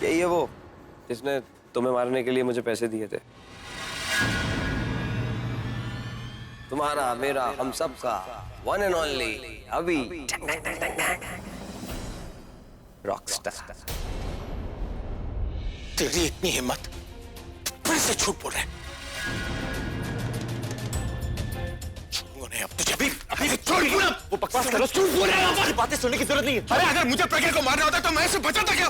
यही है वो जिसने तुम्हें मारने के लिए मुझे पैसे दिए थे। तुम्हारा मेरा हम सब का वन एंड ओनली अभी रॉकस्टार। तेरी इतनी हिम्मत, फिर से झूठ बोल रहे। छोड़ूंगा नहीं अब तुझे। अभी छोड़ बोला। वो बकवास करो, झूठ बोल रहे हैं। ये बातें सुनने की जरूरत नहीं है। अरे अगर मुझे प्रज्ञा को मारना होता तो मैं इसे बचाता क्या?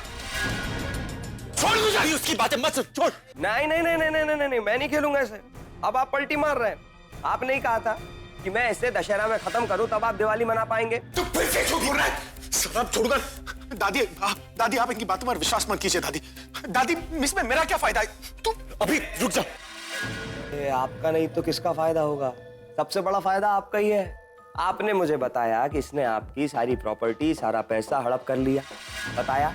छोड़ मुझे। उसकी बातें मत सुन, छोड़। नहीं नहीं नहीं नहीं नहीं नहीं नहीं, मैं नहीं खेलूंगा ऐसे। अब आप पलटी मार रहे हैं। आपने ही कहा था कि मैं इसे दशहरा में खत्म करूं तब आप दिवाली मना पाएंगे। तू फिर से झूठ बोल रहा है। सब छोड़कर दादी आप इनकी बातों पर विश्वास मत कीजिए। दादी इसमें मेरा क्या फायदा है? तू अभी रुक जा। आपका नहीं तो किसका फायदा होगा? सबसे बड़ा फायदा आपका ही है। आपने मुझे बताया कि इसने आपकी सारी प्रॉपर्टी सारा पैसा हड़प कर लिया, बताया।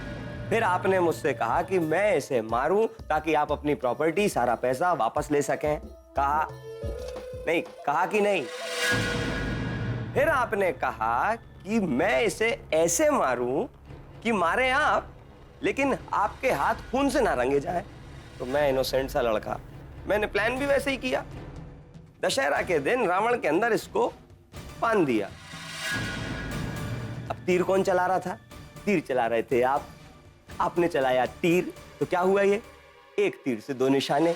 फिर आपने मुझसे कहा कि मैं इसे मारूं ताकि आप अपनी प्रॉपर्टी सारा पैसा वापस ले सकें। कहा नहीं? कहा कि नहीं? फिर आपने कहा कि मैं इसे ऐसे मारूं कि मारे आप लेकिन आपके हाथ खून से ना रंगे जाए। तो मैं इनोसेंट सा लड़का, मैंने प्लान भी वैसे ही किया। दशहरा के दिन रावण के अंदर इसको बांध दिया। अब तीर कौन चला रहा था? तीर चला रहे थे आप। आपने चलाया तीर तो क्या हुआ? ये एक तीर से दो निशाने।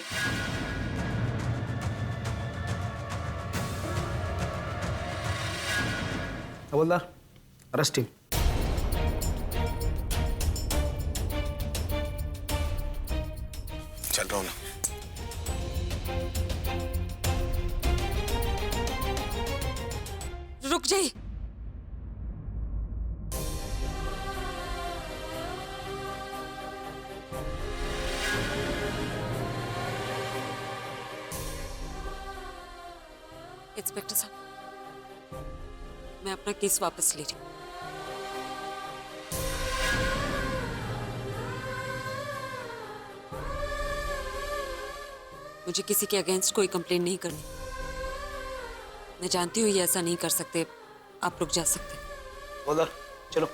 हवलदार, अरेस्ट टीम। चल रहा हूं ना। रुक जाइए। इंस्पेक्टर साहब, मैं अपना केस वापस ले रही हूँ। मुझे किसी के अगेंस्ट कोई कंप्लेंट नहीं करनी। मैं जानती हूँ ये ऐसा नहीं कर सकते। आप रुक जा सकते। हवलदार चलो।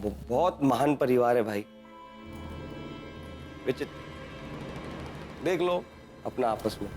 वो बहुत महान परिवार है भाई। विचित्र, देख लो अपना आपस में।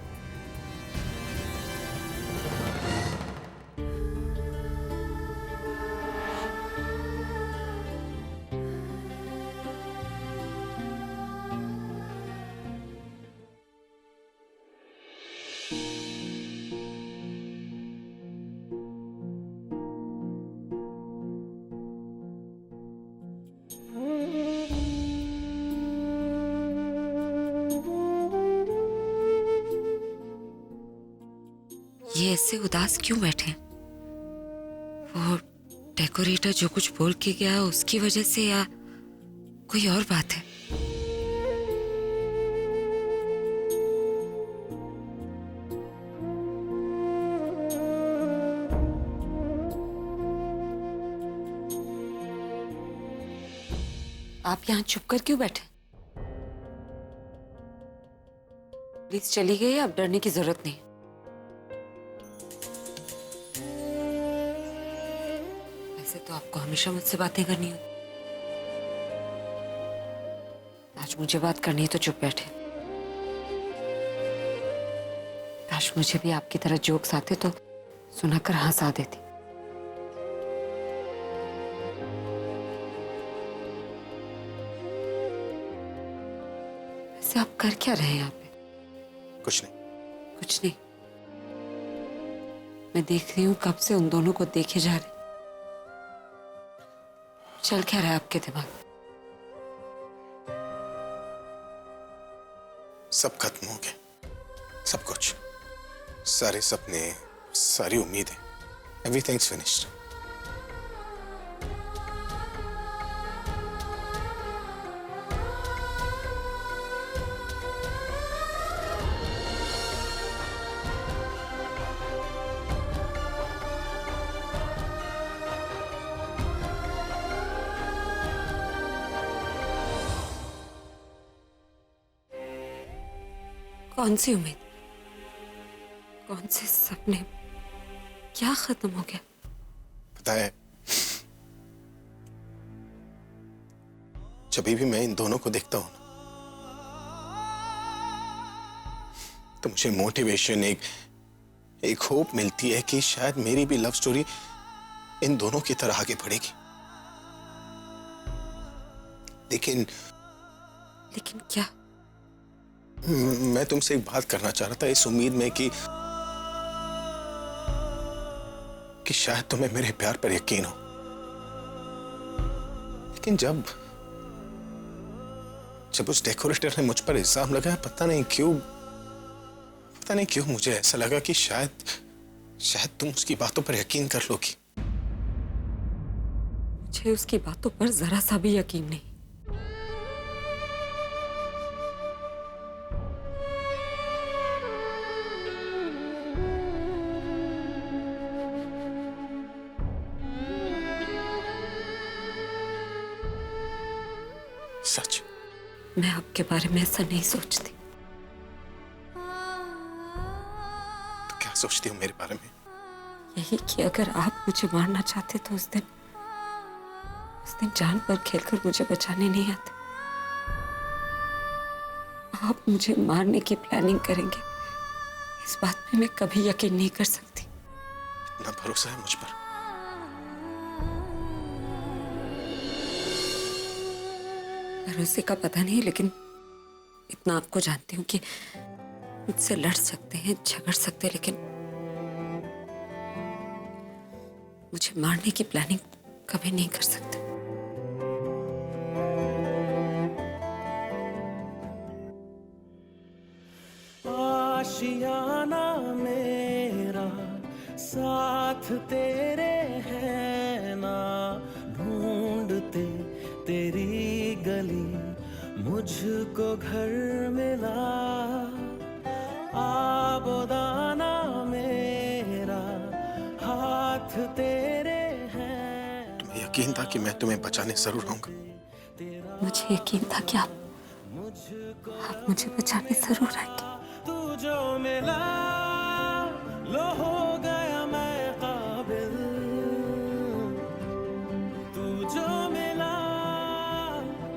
ये ऐसे उदास क्यों बैठे हैं? वो डेकोरेटर जो कुछ बोल के गया उसकी वजह से या कोई और बात है? आप यहाँ चुप कर क्यों बैठे? प्लीज चली गई, अब डरने की जरूरत नहीं। वैसे तो आपको हमेशा मुझसे बातें करनी हो। आज मुझे बात करनी है तो चुप बैठे। काश मुझे भी आपकी तरह जोक्स आते तो सुनाकर हंसा देती। वैसे आप कर क्या रहे हैं यहाँ पे? कुछ नहीं। कुछ नहीं। मैं देख रही हूँ कब से उन दोनों को देखे जा रहे। चल क्या रहा है आपके दिमाग में? सब खत्म हो गया, सब कुछ, सारे सपने, सारी उम्मीदें, एवरीथिंग्स फिनिश्ड। कौन सी उम्मीद, कौन से सपने, क्या खत्म हो गया? पता है, जब भी मैं इन दोनों को देखता हूं ना, तो मुझे मोटिवेशन, एक होप मिलती है कि शायद मेरी भी लव स्टोरी इन दोनों की तरह आगे बढ़ेगी। लेकिन क्या? मैं तुमसे एक बात करना चाह रहा था, इस उम्मीद में कि शायद तुम्हें मेरे प्यार पर यकीन हो। लेकिन जब उस डेकोरेटर ने मुझ पर इल्जाम लगाया, पता नहीं क्यों मुझे ऐसा लगा कि शायद तुम उसकी बातों पर यकीन कर लोगी। मुझे उसकी बातों पर जरा सा भी यकीन नहीं। सच? मैं आपके बारे में ऐसा नहीं सोचती। तो क्या सोचती हो मेरे बारे में? यही कि अगर आप मुझे मारना चाहते तो उस दिन जान पर खेलकर मुझे बचाने नहीं आते। आप मुझे मारने की प्लानिंग करेंगे, इस बात पे मैं कभी यकीन नहीं कर सकती। इतना भरोसा है मुझ पर? भरोसे का पता नहीं, लेकिन इतना आपको जानती हूँ कि मुझसे लड़ सकते हैं, झगड़ सकते हैं, लेकिन मुझे मारने की प्लानिंग कभी नहीं कर सकते। आशियाना मेरा साथ तेरे है ना, ढूंढते तेरी गली मुझको घर मिला। आबोदाना मेरा हाथ तेरे हैं। तुम्हें यकीन था कि मैं तुम्हें बचाने जरूर आऊंगा? मुझे यकीन था कि आप मुझे बचाने जरूर आएंगे। तू जो मिला लो हो गया मैं काबिल, तू जो मिला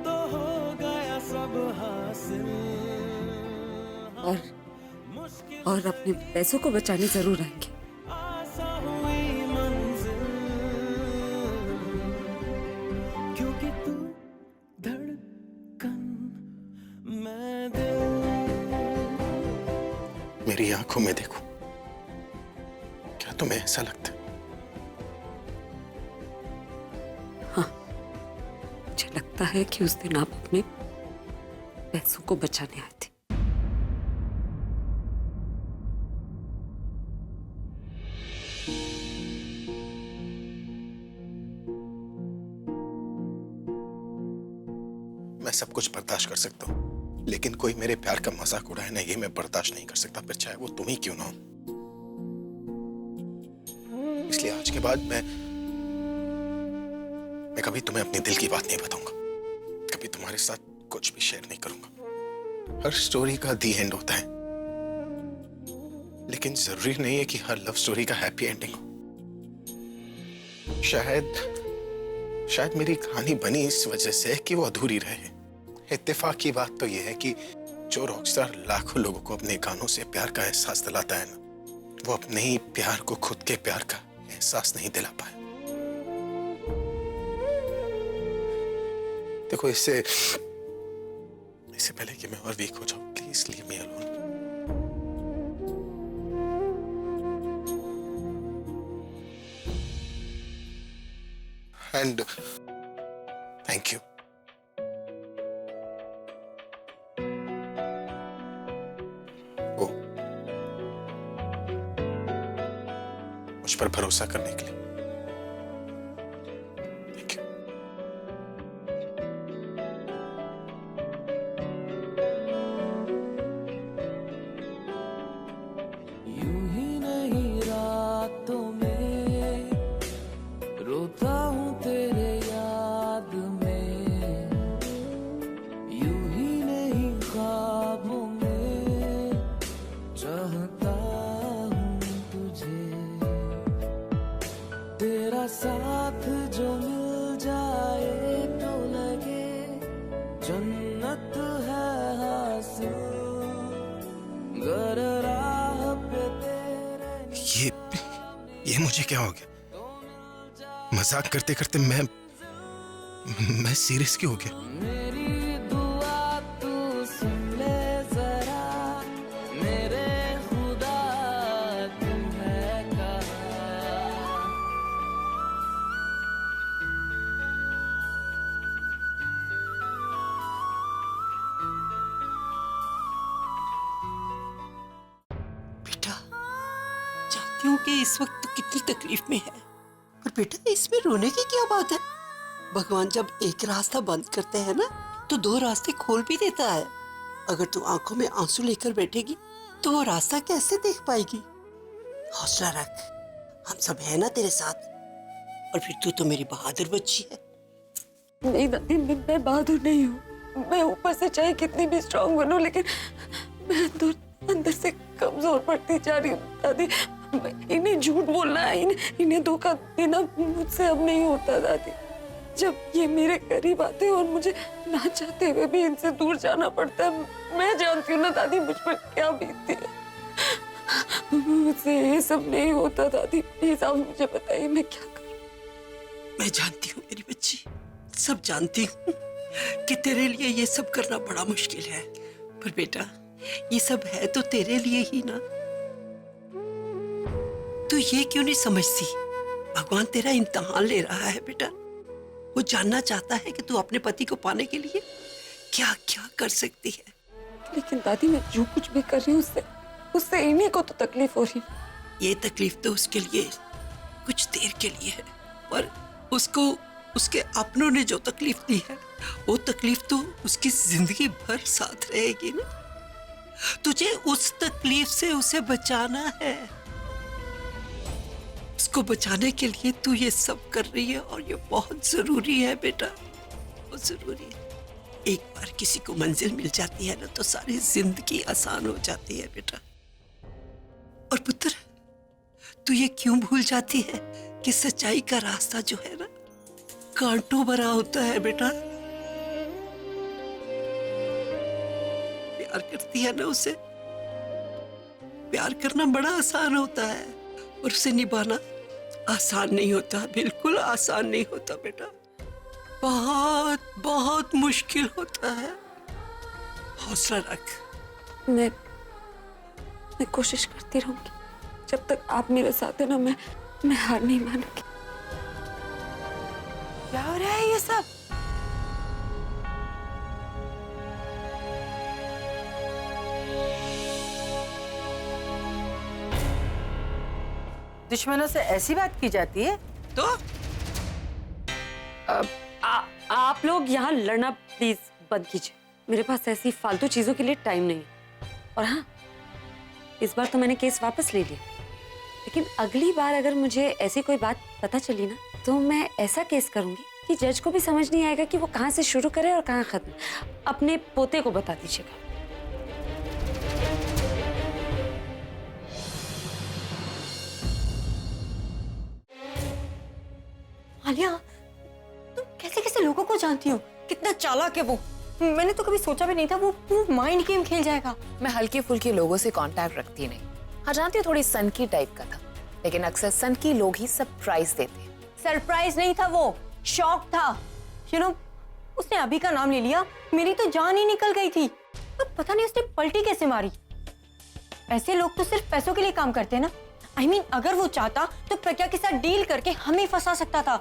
तो हो गया सब हासिल। और अपने पैसों को बचाने जरूर आएंगे। आसा हुई मंजिल, क्योंकि तू धड़कन मैं दिल। मेरी आंखों में देखो, क्या तुम्हें ऐसा लगता है? हाँ, मुझे लगता है कि उस दिन आप अपने पैसों को बचाने आए थे। मैं सब कुछ बर्दाश्त कर सकता हूँ, लेकिन कोई मेरे प्यार का मजाक उड़ाए ना, ये मैं बर्दाश्त नहीं कर सकता, फिर चाहे वो तुम ही क्यों ना हो। इसलिए आज के बाद मैं कभी तुम्हें अपने दिल की बात नहीं बताऊंगा, कभी तुम्हारे साथ कुछ भी शेयर नहीं करूंगा। हर स्टोरी का दी एंड होता है, लेकिन जरूरी नहीं है कि हर लव स्टोरी का हैप्पी एंडिंग हो। शायद मेरी कहानी बनी इस वजह से कि वो अधूरी रहे। इत्तेफाक की बात तो यह है कि जो रॉकस्टार लाखों लोगों को अपने गानों से प्यार का एहसास दिलाता है ना, वो अपने ही प्यार को खुद के प्यार का एहसास नहीं दिला पाए। देखो, इससे पहले कि मैं और वीक हो जाऊं, please leave me alone. And thank you. मुझ पर भरोसा करने के लिए थैंक यू। यूं ही नहीं रातों में रोता हूँ तेरे याद में, यूं ही नहीं ख्वाबों में चाहता हूँ तुझे। साथ जो मिल जाए तो लगे जन्नत है हासिल, गर राह पे तेरे। ये मुझे क्या हो गया? मजाक करते करते मैं सीरियस क्यों हो गया? मेरी दुआ तू सुन ले जरा, मेरे खुदा तुम्हें कहा। बेटा, जानती हूँ कि इस वक्त तो कितनी तकलीफ में है, पर बेटा इसमें रोने की क्या बात है? भगवान जब एक रास्ता बंद करते हैं ना, तो दो रास्ते खोल भी देता है। अगर तू आंखों में आंसू लेकर बैठेगी तो वो रास्ता कैसे देख पाएगी? हौसला रख, हम सब है ना तेरे साथ। और फिर तू तो मेरी बहादुर बच्ची है। नहीं दादी, मैं बहादुर नहीं हूँ। मैं ऊपर से चाहे कितनी भी स्ट्रांग बनूं, लेकिन मैं अंदर से कमजोर पड़ती जा रही हूँ दादी। इन्हें झूठ बोलना है, इन्हें धोखा देना मुझसे अब नहीं होता दादी। जब ये मेरे करीब आते हैं और मुझे ना चाहते हुए भी इनसे दूर जाना पड़ता है, मैं जानती हूँ ना दादी मुझ पर क्या बीतती है। मुझसे ये सब नहीं होता दादी। प्लीज आप मुझे बताइए मैं क्या करूँ। मैं जानती हूँ मेरी बच्ची, सब जानती हूँ कि तेरे लिए ये सब करना बड़ा मुश्किल है, पर बेटा ये सब है तो तेरे लिए ही ना। तू ये क्यों नहीं समझती? भगवान तेरा इम्तिहान ले रहा है बेटा। वो जानना चाहता है कि तू अपने पति को पाने के लिए क्या क्या कर सकती है। लेकिन दादी मैं जो कुछ भी कर रही हूँ उससे इन्हीं को तो तकलीफ हो रही है। ये तकलीफ तो उसके लिए कुछ देर के लिए है, पर उसको उसके अपनों ने जो तकलीफ दी है वो तकलीफ तो उसकी जिंदगी भर साथ रहेगी ना। तुझे उस तकलीफ से उसे बचाना है। उसको बचाने के लिए तू ये सब कर रही है और ये बहुत जरूरी है बेटा, बहुत जरूरी है। एक बार किसी को मंजिल मिल जाती है ना तो सारी जिंदगी आसान हो जाती है बेटा। और पुत्र, तू ये क्यों भूल जाती है कि सच्चाई का रास्ता जो है ना कांटों भरा होता है बेटा। प्यार करती है ना उसे, प्यार करना बड़ा आसान होता है और उसे निभाना आसान नहीं होता, बिल्कुल आसान नहीं होता बेटा। बहुत बहुत मुश्किल होता है। हौसला रख। मैं कोशिश करती रहूंगी। जब तक आप मेरे साथ हैं ना, मैं हार नहीं मानूंगी। क्या हो रहा है ये सब? दुश्मनों से ऐसी बात की जाती है? तो आप लोग यहाँ लड़ना प्लीज बंद कीजिए। मेरे पास ऐसी फालतू चीजों के लिए टाइम नहीं है। और हाँ, इस बार तो मैंने केस वापस ले लिया, लेकिन अगली बार अगर मुझे ऐसी कोई बात पता चली ना, तो मैं ऐसा केस करूंगी कि जज को भी समझ नहीं आएगा कि वो कहाँ से शुरू करे और कहाँ खत्म। अपने पोते को बता दीजिएगा। आलिया, तुम कैसे कैसे लोगों को जानती हो? कितना चालाक है वो। मैंने तो कभी सोचा भी नहीं था वो माइंड गेम खेल जाएगा। मैं हल्के फुल्के लोगों से कांटेक्ट रखती नहीं। हाँ जानती हूँ, थोड़ी सनकी टाइप का था, लेकिन अक्सर सनकी लोग ही सरप्राइज देते हैं। सरप्राइज नहीं था वो, शॉक था। यू नो, उसने अभी का नाम ले लिया, मेरी तो जान ही निकल गई थी। पर पता नहीं उसने पलटी कैसे मारी। ऐसे लोग तो सिर्फ पैसों के लिए काम करते हैं ना। I mean, अगर वो चाहता तो प्रज्ञा के साथ डील करके हमें फंसा सकता था,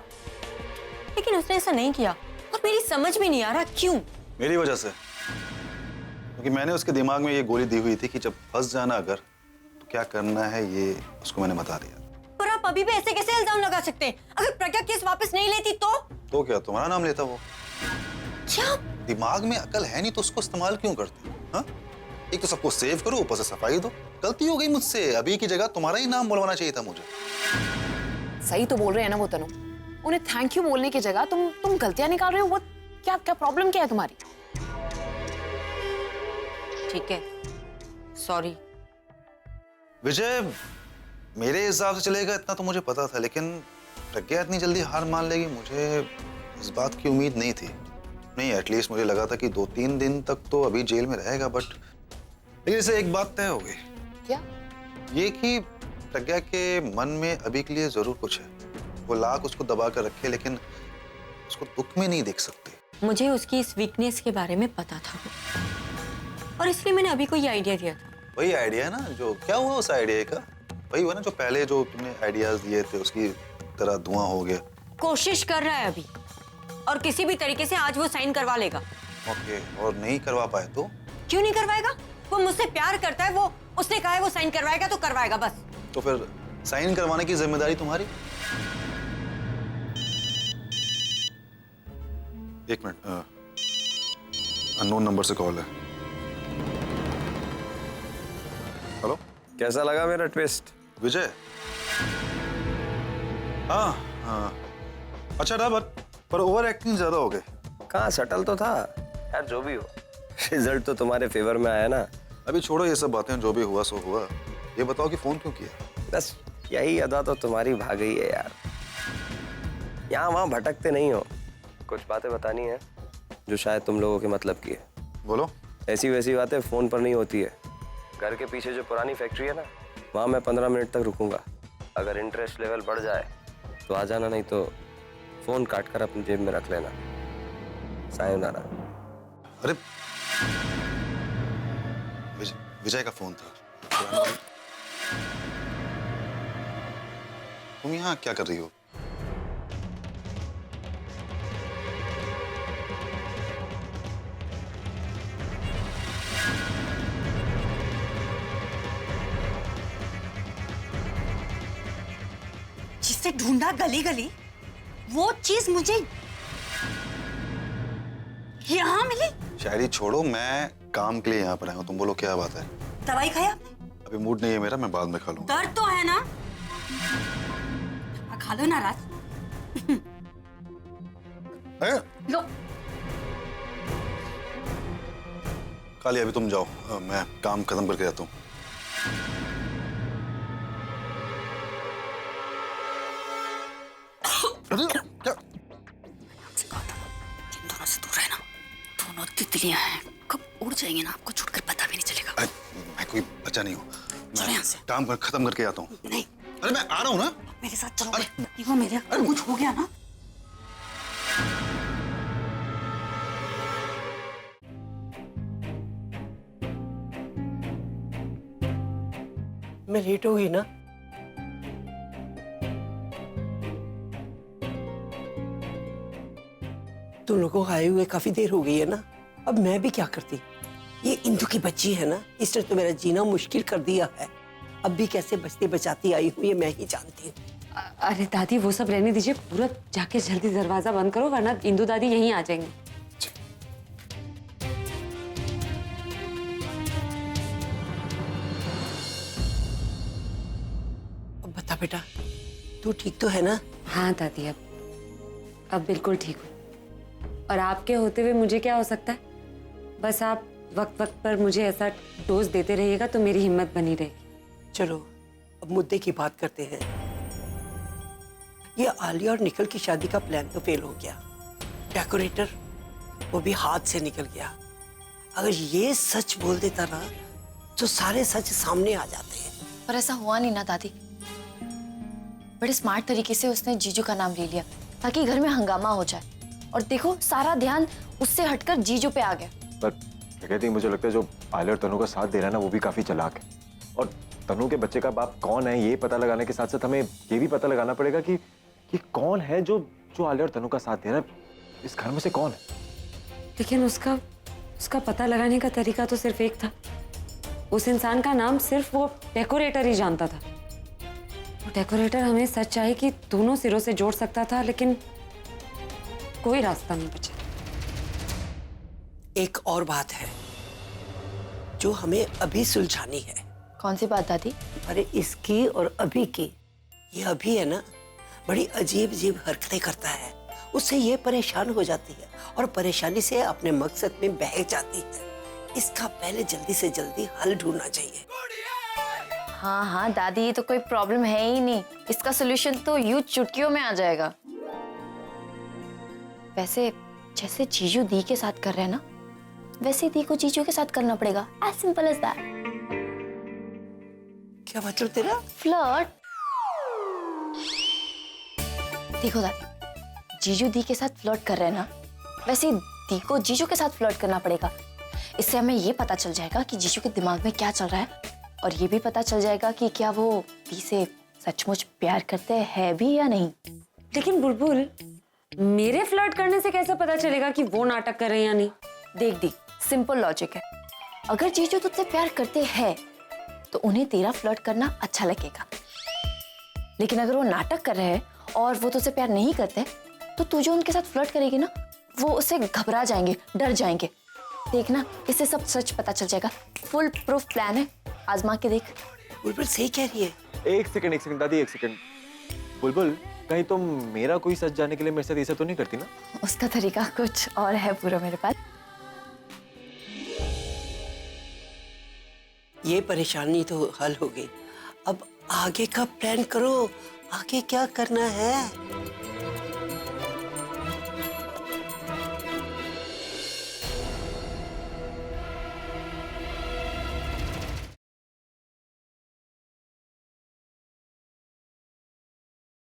लेकिन उसने ऐसा नहीं किया। और मेरी समझ में नहीं आ रहा क्यों। मेरी वजह से, क्योंकि मैंने उसके दिमाग में ये गोली दी हुई थी कि जब फंस जाना अगर तो क्या करना है ये उसको मैंने बता दिया। पर आप अभी भी ऐसे कैसे इल्जाम लगा सकते हैं? अगर प्रज्ञा केस वापस नहीं लेती तो क्या तुम्हारा नाम लेता वो? क्या दिमाग में अकल है नहीं तो उसको इस्तेमाल क्यों करते? हाँ, एक तो सबको सेव करो, ऊपर से सफाई दो। गलती हो गई मुझसे, अभी की जगह तुम्हारा ही नाम बुलवाना चाहिए था मुझे। सही तो बोल रहे हैं ना वो तनु। उन्हें थैंक यू बोलने की जगह तुम गलतियां निकाल रहे हो। वो क्या प्रॉब्लम क्या है तुम्हारी? ठीक है, सॉरी। विजय, मेरे हिसाब से चलेगा इतना तो मुझे पता था, लेकिन प्रज्ञा इतनी जल्दी हार मान लेगी, मुझे इस बात की उम्मीद नहीं थी। नहीं, एटलीस्ट मुझे लगा था कि 2-3 दिन तक तो अभी जेल में रहेगा, बट लेकिन इससे एक बात तय हो गई। क्या? ये कि प्रज्ञा के मन में अभी के लिए जरूर कुछ है। वो लाख उसको दबा कर रखे, लेकिन उसको दुख में नहीं देख सकते। मुझे उसकी इस वीकनेस के बारे में पता था और इसलिए मैंने अभी को ये आइडिया दिया था। वही आइडिया है ना, जो क्या हुआ उस आइडिया का? वही हुआ ना जो पहले जो तुमने आइडियाज दिए थे उसकी तरह धुआं हो गया। कोशिश कर रहा है अभी और किसी भी तरीके से आज वो साइन करवा लेगा। ओके, और नहीं करवा पाए तो? क्यों नहीं करवाएगा? वो मुझसे प्यार करता है, वो उसने कहा है वो साइन करवाएगा तो करवाएगा बस। तो फिर साइन करवाने की जिम्मेदारी तुम्हारी। एक मिनट, अननोन नंबर से कॉल है। हेलो, कैसा लगा मेरा ट्विस्ट? विजय? हाँ हाँ, अच्छा था, पर ओवर एक्टिंग ज्यादा हो गई। कहाँ, सटल तो था यार। जो भी हो, रिजल्ट तो तुम्हारे फेवर में आया ना। अभी छोड़ो ये सब बातें, जो भी हुआ सो हुआ। ये बताओ कि फोन क्यों किया? बस यही अदा तो तुम्हारी भाग गई है यार। यहाँ वहाँ भटकते नहीं हो। कुछ बातें बतानी है जो शायद तुम लोगों के मतलब की है। बोलो। ऐसी वैसी बातें फोन पर नहीं होती है। घर के पीछे जो पुरानी फैक्ट्री है ना, वहाँ मैं 15 मिनट तक रुकूंगा। अगर इंटरेस्ट लेवल बढ़ जाए तो आ जाना, नहीं तो फोन काट कर अपनी जेब में रख लेना। सायोनारा। अरे विजय का फोन था। तुम यहाँ क्या कर रही हो? जिसे ढूंढा गली गली, वो चीज मुझे यहाँ मिली। शायरी छोड़ो, मैं काम के लिए यहाँ पर आया हूँ। तुम बोलो क्या बात है? दवाई खाया आपने? अभी मूड नहीं है मेरा, मैं बाद में खा लूंगा। दर्द तो है ना, खा लो ना राज। लो। काली अभी तुम जाओ, मैं काम खत्म करके आता हूँ। अरे क्या? इन दोनों से दूर रहना। दोनों तितलियां हैं, कब उड़ जाएंगे ना आपको छूटकर पता भी नहीं चलेगा। अरे मैं कोई बच्चा नहीं हूँ, चलो यहाँ से। काम खत्म करके आता हूँ। नहीं, अरे मैं आ रहा हूँ ना। मेरे साथ चलोगे? देखो मेरे कुछ हो गया ना। मैं लेट हो गई ना? तुम लोगों को आए हुए काफी देर हो गई है ना। अब मैं भी क्या करती? ये इंदु की बच्ची है ना, इसने तो मेरा जीना मुश्किल कर दिया है। अब भी कैसे बचती बचाती आई हूँ ये मैं ही जानती हूँ। अरे दादी वो सब रहने दीजिए, पूरा जाके जल्दी दरवाजा बंद करो वरना इंदु दादी यहीं आ जाएंगी। अब बता बेटा, तू ठीक तो है ना? हाँ दादी, अब बिल्कुल ठीक हूँ। और आपके होते हुए मुझे क्या हो सकता है? बस आप वक्त वक्त पर मुझे ऐसा डोज देते रहिएगा तो मेरी हिम्मत बनी रहेगी। चलो अब मुद्दे की बात करते हैं। ये आलिया और निखिल की शादी का प्लान तो फेल हो गया। डेकोरेटर वो भी हाथ से निकल गया। अगर ये सच बोल देता ना तो सारे सच सामने आ जाते हैं। पर ऐसा हुआ नहीं ना दादी। बड़े स्मार्ट तरीके से उसने जीजू का नाम ले लिया ताकि घर में हंगामा हो जाए, और देखो सारा ध्यान उससे हटकर जीजू पे आ गया। पर कहती मुझे लगता है जो आलिया और तनु का साथ दे रहा है ना वो भी काफी चालाक है। और तनु के बच्चे का बाप कौन है ये पता लगाने के साथ साथ हमें ये भी पता लगाना पड़ेगा कि कौन है जो आलिया और तनु का साथ दे रहा है। इस घर में से कौन है? लेकिन उसका पता लगाने का तरीका तो सिर्फ एक था। उस इंसान का नाम सिर्फ वो डेकोरेटर ही जानता था। वो डेकोरेटर हमें सच्चाई की दोनों सिरों से जोड़ सकता था, लेकिन कोई रास्ता नहीं बचा। एक और बात है जो हमें अभी सुलझानी है। कौन सी बात दादी? अरे इसकी और अभी की। ये अभी है ना, बड़ी अजीब अजीब हरकतें करता है। उससे ये परेशान हो जाती है और परेशानी से अपने मकसद में बह जाती है। इसका पहले जल्दी से जल्दी हल ढूंढना चाहिए। हाँ हाँ दादी, ये तो कोई प्रॉब्लम है ही नहीं। इसका सोल्यूशन तो यूं चुटकियों में आ जाएगा। वैसे जैसे जीजू दी के साथ कर रहे हैं ना, वैसे दी को जीजू के साथ करना पड़ेगा। As simple as that. क्या मतलब तेरा? फ्लर्ट। देखो दादी, जीजू दी के साथ फ्लर्ट कर रहे हैं ना, वैसे दी को जीजू के साथ फ्लर्ट करना पड़ेगा। इससे हमें ये पता चल जाएगा कि जीजू के दिमाग में क्या चल रहा है, और ये भी पता चल जाएगा कि क्या वो दी से सचमुच प्यार करते हैं भी या नहीं। लेकिन बुलबुल, मेरे फ्लर्ट करने से कैसे पता चलेगा कि वो नाटक कर रहे हैं या नहीं? देख दी, सिंपल लॉजिक है। अगर जीजू तुझसे प्यार करते हैं तो उन्हें तेरा फ्लर्ट करना अच्छा लगेगा, लेकिन अगर वो नाटक कर रहे हैं और वो तुझसे प्यार नहीं करते तो तू जो उनके साथ फ्लर्ट करेगी ना, वो उससे घबरा जाएंगे, डर जाएंगे। देखना, इससे सब सच पता चल जाएगा। फुल प्रूफ प्लान है, आजमा के देख। बुलबुल सही कह रही है। एक सेकंड दादी, एक सेकंड। बुलबुल, कहीं तुम मेरा कोई सच जानने के लिए मेरे साथ ऐसा तो नहीं करती ना? उसका तरीका कुछ और है पूरा मेरे पास। ये परेशानी तो हल हो गई। अब आगे का प्लान करो, आगे क्या करना है?